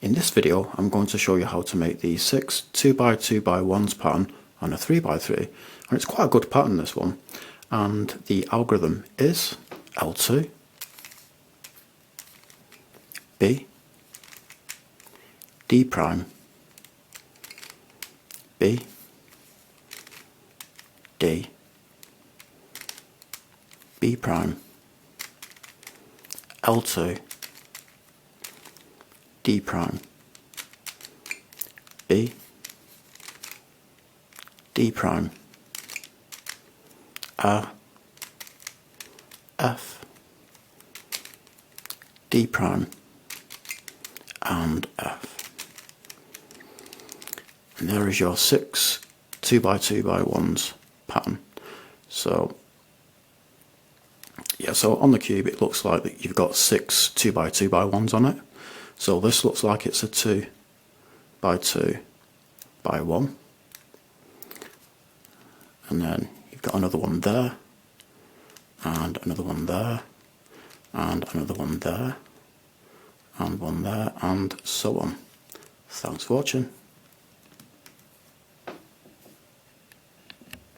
In this video I'm going to show you how to make the 6 2x2x1's pattern on a 3x3, and it's quite a good pattern, this one, and the algorithm is L2 B D prime B D B prime L2 D prime B D prime A F D prime and F. And there is your 6 2x2x1's pattern. So yeah, so on the cube it looks like that you've got 6 2x2x1's on it. So this looks like it's a 2x2x1, and then you've got another one there, and another one there, and another one there, and one there, and so on. Thanks for watching.